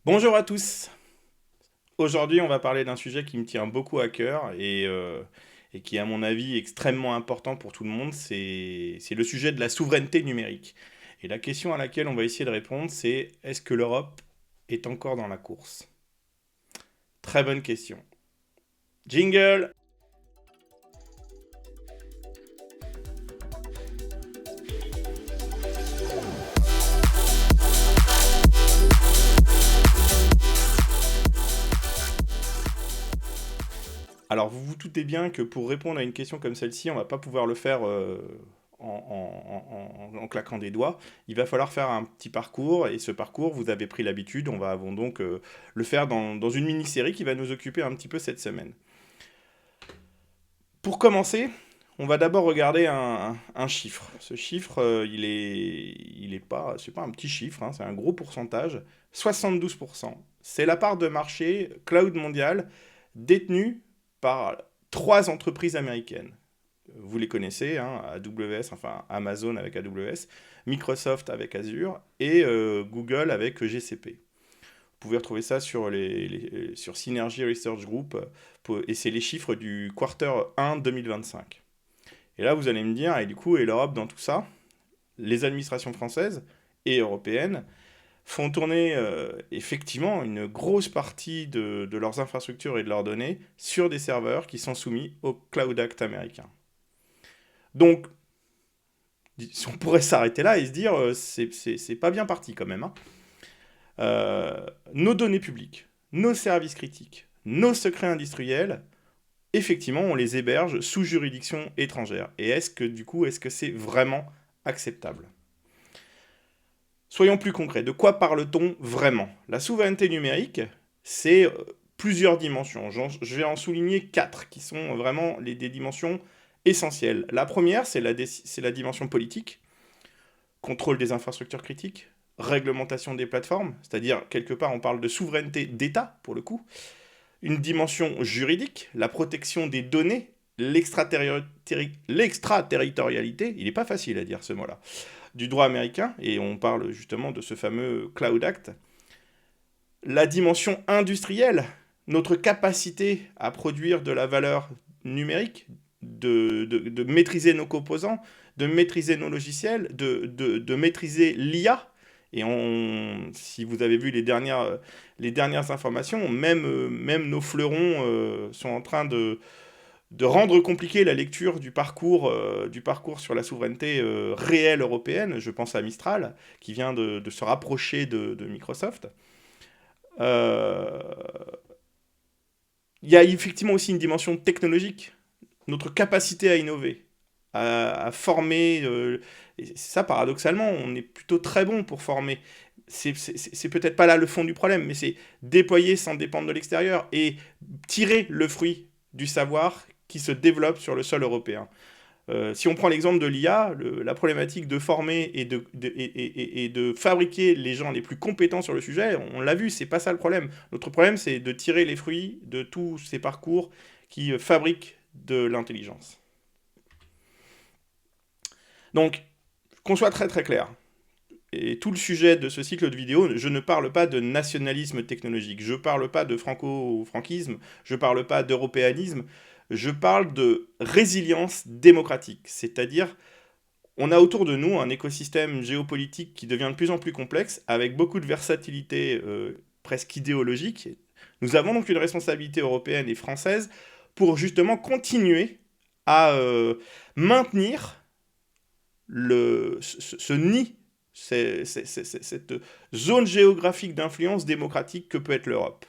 Bonjour à tous. Aujourd'hui, on va parler d'un sujet qui me tient beaucoup à cœur et qui est, à mon avis, extrêmement important pour tout le monde. C'est le sujet de la souveraineté numérique. Et la question à laquelle on va essayer de répondre, c'est est-ce que l'Europe est encore dans la course? Très bonne question. Jingle! Alors, vous vous doutez bien que pour répondre à une question comme celle-ci, on va pas pouvoir le faire en claquant des doigts. Il va falloir faire un petit parcours, et ce parcours, vous avez pris l'habitude, on va donc le faire dans une mini-série qui va nous occuper un petit peu cette semaine. Pour commencer, on va d'abord regarder un chiffre. Ce chiffre, c'est pas un petit chiffre, hein, c'est un gros pourcentage. 72%. C'est la part de marché cloud mondial détenue par trois entreprises américaines. Vous les connaissez, hein, AWS, enfin Amazon avec AWS, Microsoft avec Azure et Google avec GCP. Vous pouvez retrouver ça sur Synergy Research Group, et c'est les chiffres du quarter 1 2025. Et là, vous allez me dire, et du coup, et l'Europe dans tout ça? Les administrations françaises et européennes font tourner effectivement une grosse partie de leurs infrastructures et de leurs données sur des serveurs qui sont soumis au Cloud Act américain. Donc, on pourrait s'arrêter là et se dire, c'est pas bien parti quand même, hein. Nos données publiques, nos services critiques, nos secrets industriels, effectivement, on les héberge sous juridiction étrangère. Et est-ce que c'est vraiment acceptable? Soyons plus concrets, de quoi parle-t-on vraiment? La souveraineté numérique, c'est plusieurs dimensions. Je vais en souligner quatre qui sont vraiment des dimensions essentielles. La première, c'est la dimension politique, contrôle des infrastructures critiques, réglementation des plateformes, c'est-à-dire quelque part on parle de souveraineté d'État pour le coup, une dimension juridique, la protection des données, l'extraterritorialité, il n'est pas facile à dire ce mot-là, du droit américain, et on parle justement de ce fameux Cloud Act, la dimension industrielle, notre capacité à produire de la valeur numérique, de maîtriser nos composants, de maîtriser nos logiciels, de maîtriser l'IA. Si vous avez vu les dernières informations, même nos fleurons sont en train de rendre compliqué la lecture du parcours sur la souveraineté réelle européenne. Je pense à Mistral, qui vient de se rapprocher de Microsoft. Euh, Il y a effectivement aussi une dimension technologique, notre capacité à innover, à former. Et ça, paradoxalement, on est plutôt très bon pour former. C'est peut-être pas là le fond du problème, mais c'est déployer sans dépendre de l'extérieur et tirer le fruit du savoir qui se développe sur le sol européen. Si on prend l'exemple de l'IA, la problématique de former et de fabriquer les gens les plus compétents sur le sujet, on l'a vu, c'est pas ça le problème. Notre problème, c'est de tirer les fruits de tous ces parcours qui fabriquent de l'intelligence. Donc, qu'on soit très très clair, et tout le sujet de ce cycle de vidéos, je ne parle pas de nationalisme technologique, je ne parle pas de franco-franquisme, je ne parle pas d'européanisme, je parle de résilience démocratique, c'est-à-dire on a autour de nous un écosystème géopolitique qui devient de plus en plus complexe, avec beaucoup de versatilité presque idéologique. Nous avons donc une responsabilité européenne et française pour justement continuer à maintenir ce nid, cette zone géographique d'influence démocratique que peut être l'Europe.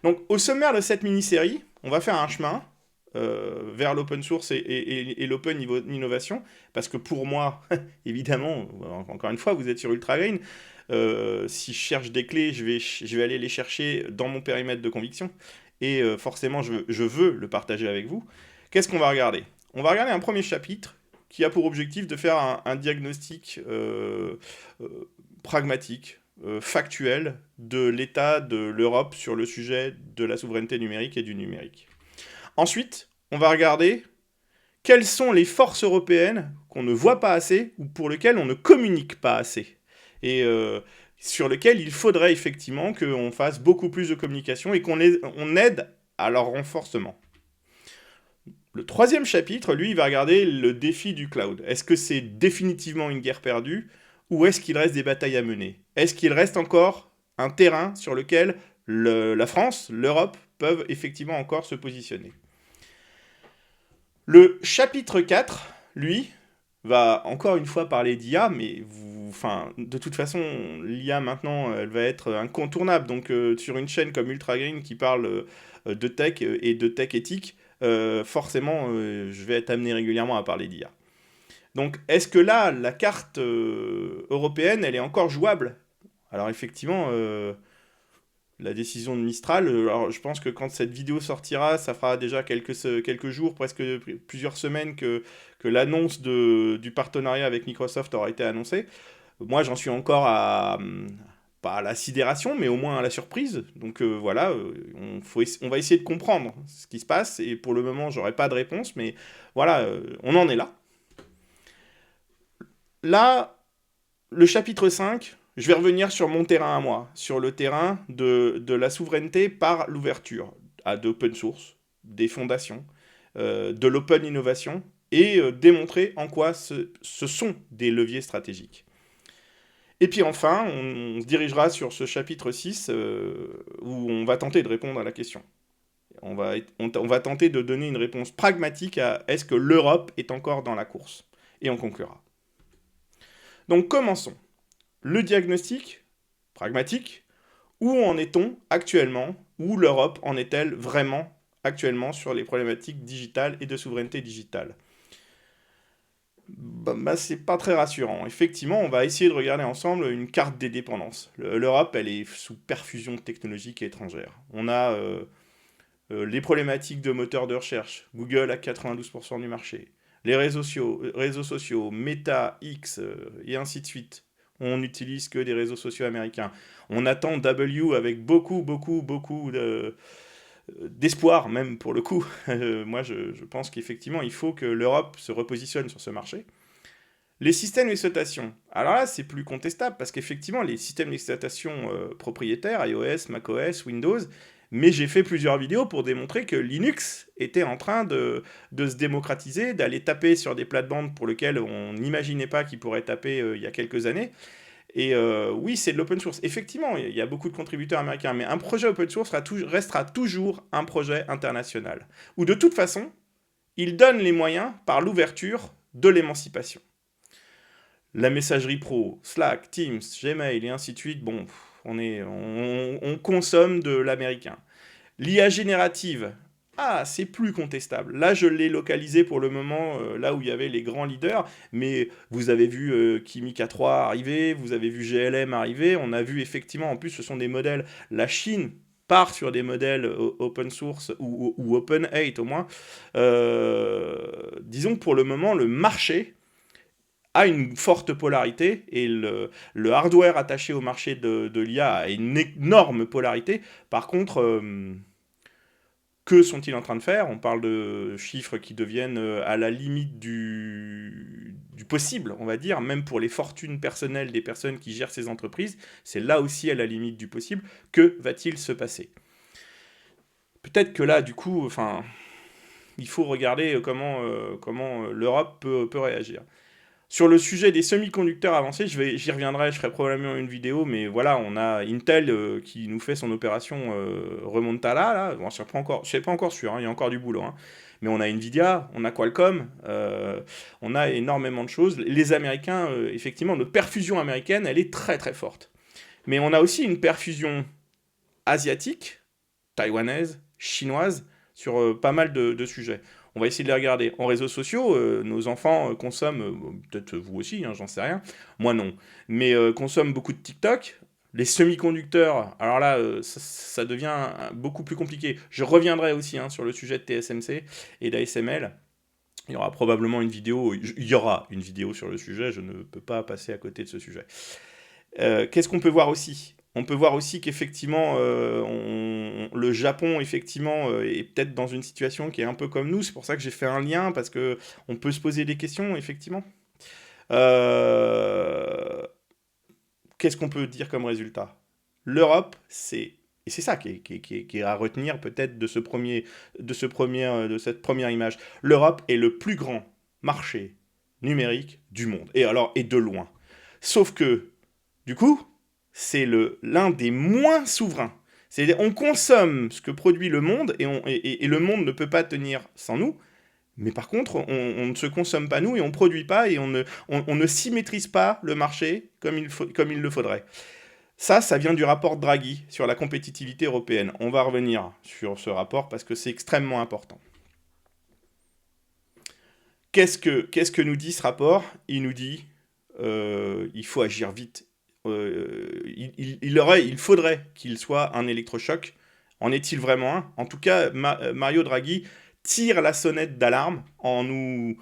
Donc au sommaire de cette mini-série, on va faire un chemin vers l'open source et l'open innovation, parce que pour moi, évidemment, encore une fois, vous êtes sur Ultragrain, si je cherche des clés, je vais aller les chercher dans mon périmètre de conviction, et forcément, je veux le partager avec vous. Qu'est-ce qu'on va regarder? On va regarder un premier chapitre qui a pour objectif de faire un diagnostic pragmatique, factuel de l'état de l'Europe sur le sujet de la souveraineté numérique et du numérique. Ensuite, on va regarder quelles sont les forces européennes qu'on ne voit pas assez ou pour lesquelles on ne communique pas assez. Et sur lesquels il faudrait effectivement qu'on fasse beaucoup plus de communication et on aide à leur renforcement. Le troisième chapitre, lui, il va regarder le défi du cloud. Est-ce que c'est définitivement une guerre perdue ou est-ce qu'il reste des batailles à mener? Est-ce qu'il reste encore un terrain sur lequel la France, l'Europe peuvent effectivement encore se positionner? Le chapitre 4, lui, va encore une fois parler d'IA, mais de toute façon, l'IA maintenant, elle va être incontournable. Donc, sur une chaîne comme Ultra Green qui parle de tech et de tech éthique, forcément, je vais être amené régulièrement à parler d'IA. Donc, est-ce que là, la carte européenne, elle est encore jouable? Alors, effectivement, la décision de Mistral, alors je pense que quand cette vidéo sortira, ça fera déjà quelques jours, presque plusieurs semaines que l'annonce du partenariat avec Microsoft aura été annoncée. Moi, j'en suis encore pas à la sidération, mais au moins à la surprise. Donc voilà, on va essayer de comprendre ce qui se passe, et pour le moment, j'aurai pas de réponse, mais voilà, on en est là. Là, le chapitre 5, je vais revenir sur mon terrain à moi, sur le terrain de la souveraineté par l'ouverture à d'open source, des fondations, de l'open innovation, et démontrer en quoi ce sont des leviers stratégiques. Et puis enfin, on se dirigera sur ce chapitre 6 où on va tenter de répondre à la question. On va tenter de donner une réponse pragmatique à est-ce que l'Europe est encore dans la course? Et on conclura. Donc commençons. Le diagnostic pragmatique, où en est-on actuellement? Où l'Europe en est-elle vraiment actuellement sur les problématiques digitales et de souveraineté digitale? C'est pas très rassurant. Effectivement, on va essayer de regarder ensemble une carte des dépendances. L'Europe, elle est sous perfusion technologique étrangère. On a les problématiques de moteurs de recherche. Google à 92% du marché. Les réseaux sociaux, Meta, X, et ainsi de suite. On n'utilise que des réseaux sociaux américains. On attend W avec beaucoup d'espoir, même pour le coup. Moi, je pense qu'effectivement, il faut que l'Europe se repositionne sur ce marché. Les systèmes d'exploitation. Alors là, c'est plus contestable parce qu'effectivement, les systèmes d'exploitation propriétaires, iOS, macOS, Windows, mais j'ai fait plusieurs vidéos pour démontrer que Linux était en train de se démocratiser, d'aller taper sur des plates-bandes pour lesquelles on n'imaginait pas qu'il pourrait taper il y a quelques années. Et oui, c'est de l'open source. Effectivement, il y a beaucoup de contributeurs américains, mais un projet open source restera toujours un projet international. Où de toute façon, il donne les moyens par l'ouverture de l'émancipation. La messagerie pro, Slack, Teams, Gmail et ainsi de suite, bon, on consomme de l'américain. L'IA générative, c'est plus contestable. Là, je l'ai localisé pour le moment, là où il y avait les grands leaders, mais vous avez vu Kimi K3 arriver, vous avez vu GLM arriver, on a vu effectivement, en plus, ce sont des modèles, la Chine part sur des modèles open source ou open 8 au moins. Disons que pour le moment, le marché a une forte polarité et le hardware attaché au marché de l'IA a une énorme polarité. Par contre, que sont-ils en train de faire? On parle de chiffres qui deviennent à la limite du possible, on va dire, même pour les fortunes personnelles des personnes qui gèrent ces entreprises. C'est là aussi à la limite du possible. Que va-t-il se passer? Peut-être que là, du coup, il faut regarder comment l'Europe peut réagir. Sur le sujet des semi-conducteurs avancés, j'y reviendrai, je ferai probablement une vidéo, mais voilà, on a Intel qui nous fait son opération Remontada, là. Bon, c'est pas encore sûr, hein, il y a encore du boulot, hein. Mais on a Nvidia, on a Qualcomm, on a énormément de choses. Les Américains, effectivement, notre perfusion américaine, elle est très très forte. Mais on a aussi une perfusion asiatique, taïwanaise, chinoise, sur pas mal de sujets. On va essayer de les regarder. En réseaux sociaux, nos enfants consomment, peut-être vous aussi, hein, j'en sais rien, moi non, mais consomment beaucoup de TikTok. Les semi-conducteurs, alors là, ça devient beaucoup plus compliqué. Je reviendrai aussi sur le sujet de TSMC et d'ASML. Il y aura probablement une vidéo, il y aura une vidéo sur le sujet, je ne peux pas passer à côté de ce sujet. Qu'est-ce qu'on peut voir aussi? On peut voir aussi qu'effectivement, le Japon, effectivement, est peut-être dans une situation qui est un peu comme nous. C'est pour ça que j'ai fait un lien, parce que on peut se poser des questions, effectivement. Euh, qu'est-ce qu'on peut dire comme résultat? L'Europe, et c'est ça qui est à retenir peut-être de cette première image. L'Europe est le plus grand marché numérique du monde, et de loin. Sauf que, du coup, c'est l'un des moins souverains. C'est-à-dire, on consomme ce que produit le monde, et le monde ne peut pas tenir sans nous. Mais par contre, on ne se consomme pas nous et on ne produit pas et on ne symétrise pas le marché comme il le faudrait. Ça vient du rapport Draghi sur la compétitivité européenne. On va revenir sur ce rapport parce que c'est extrêmement important. Qu'est-ce que nous dit ce rapport? Il nous dit il faut agir vite. Il faudrait qu'il soit un électrochoc. En est-il vraiment un? En tout cas, Mario Draghi tire la sonnette d'alarme en nous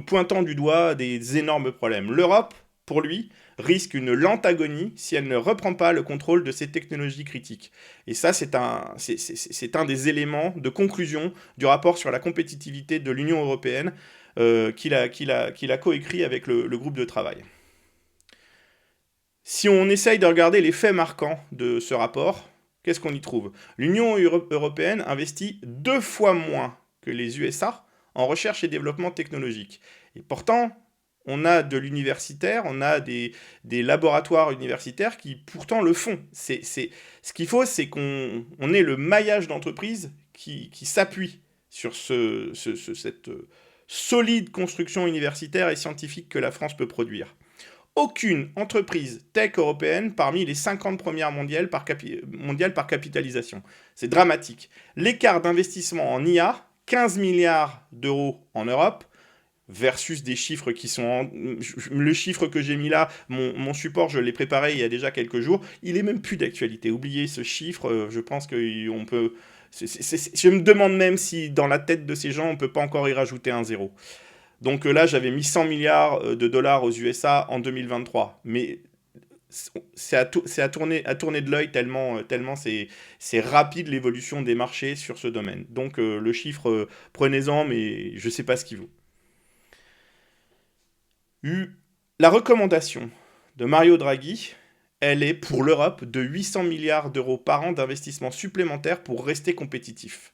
pointant du doigt des énormes problèmes. L'Europe, pour lui, risque une lente agonie si elle ne reprend pas le contrôle de ces technologies critiques. Et ça, c'est un des éléments de conclusion du rapport sur la compétitivité de l'Union européenne qu'il a coécrit avec le groupe de travail. Si on essaye de regarder les faits marquants de ce rapport, qu'est-ce qu'on y trouve? L'Union européenne investit 2 fois moins que les USA en recherche et développement technologique. Et pourtant, on a de l'universitaire, on a des laboratoires universitaires qui pourtant le font. Ce qu'il faut, c'est qu'on ait le maillage d'entreprises qui s'appuie sur cette solide construction universitaire et scientifique que la France peut produire. Aucune entreprise tech européenne parmi les 50 premières mondiales par capitalisation. C'est dramatique. L'écart d'investissement en IA, 15 milliards d'euros en Europe, versus des chiffres qui sont... Le chiffre que j'ai mis là, mon support, je l'ai préparé il y a déjà quelques jours, il est même plus d'actualité. Oubliez ce chiffre, je pense qu'on peut... Je me demande même si dans la tête de ces gens, on ne peut pas encore y rajouter un zéro. Donc là, j'avais mis 100 milliards de dollars aux USA en 2023. Mais c'est à tourner de l'œil tellement c'est rapide l'évolution des marchés sur ce domaine. Donc le chiffre, prenez-en, mais je ne sais pas ce qu'il vaut. La recommandation de Mario Draghi, elle est pour l'Europe de 800 milliards d'euros par an d'investissement supplémentaire pour rester compétitif.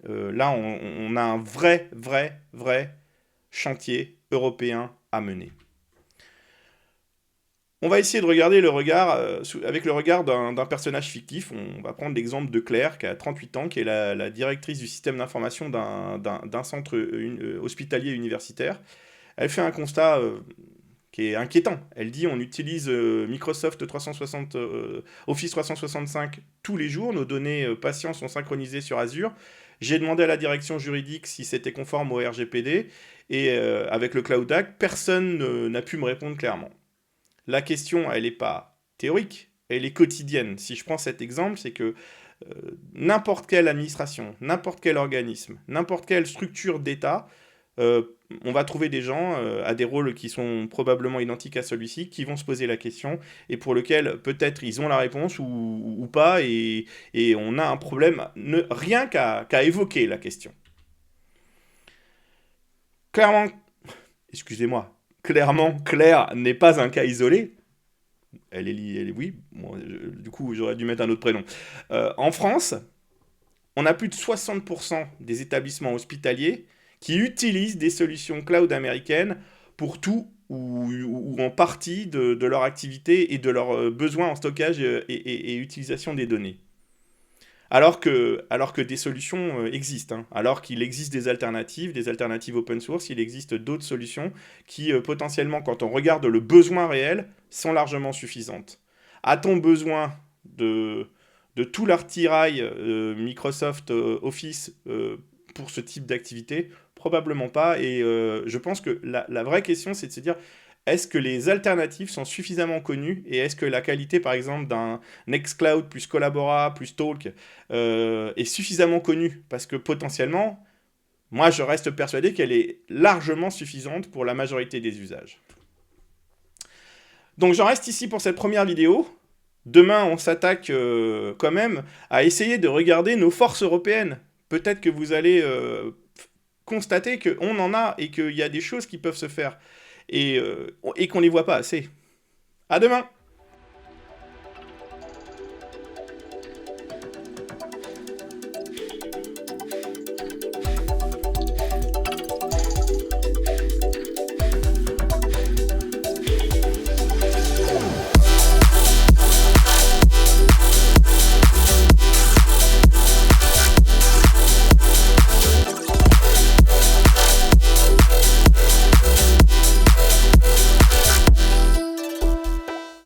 Là, on a un vrai chantier européen à mener. On va essayer de regarder avec le regard d'un personnage fictif. On va prendre l'exemple de Claire, qui a 38 ans, qui est la directrice du système d'information d'un centre hospitalier universitaire. Elle fait un constat qui est inquiétant. Elle dit on utilise Microsoft 360, Office 365 tous les jours, nos données patients sont synchronisées sur Azure. J'ai demandé à la direction juridique si c'était conforme au RGPD, et avec le Cloud Act, personne n'a pu me répondre clairement. La question, elle n'est pas théorique, elle est quotidienne. Si je prends cet exemple, c'est que n'importe quelle administration, n'importe quel organisme, n'importe quelle structure d'État, on va trouver des gens à des rôles qui sont probablement identiques à celui-ci, qui vont se poser la question, et pour lequel peut-être ils ont la réponse ou pas, et on a un problème, rien qu'à évoquer la question. Clairement, Claire n'est pas un cas isolé. Oui, bon, du coup j'aurais dû mettre un autre prénom. En France, on a plus de 60% des établissements hospitaliers qui utilisent des solutions cloud américaines pour tout ou en partie de leur activité et de leurs besoins en stockage et utilisation des données. Alors que des solutions existent, hein. Alors qu'il existe des alternatives open source, il existe d'autres solutions qui potentiellement, quand on regarde le besoin réel, sont largement suffisantes. A-t-on besoin de tout l'artillerie Microsoft Office pour ce type d'activité? Probablement pas, et je pense que la vraie question, c'est de se dire, est-ce que les alternatives sont suffisamment connues, et est-ce que la qualité, par exemple, d'un Nextcloud plus Collabora plus Talk est suffisamment connue? Parce que potentiellement, moi je reste persuadé qu'elle est largement suffisante pour la majorité des usages. Donc j'en reste ici pour cette première vidéo. Demain, on s'attaque quand même à essayer de regarder nos forces européennes. Peut-être que vous allez constater qu'on en a et qu'il y a des choses qui peuvent se faire. et qu'on les voit pas assez. À demain!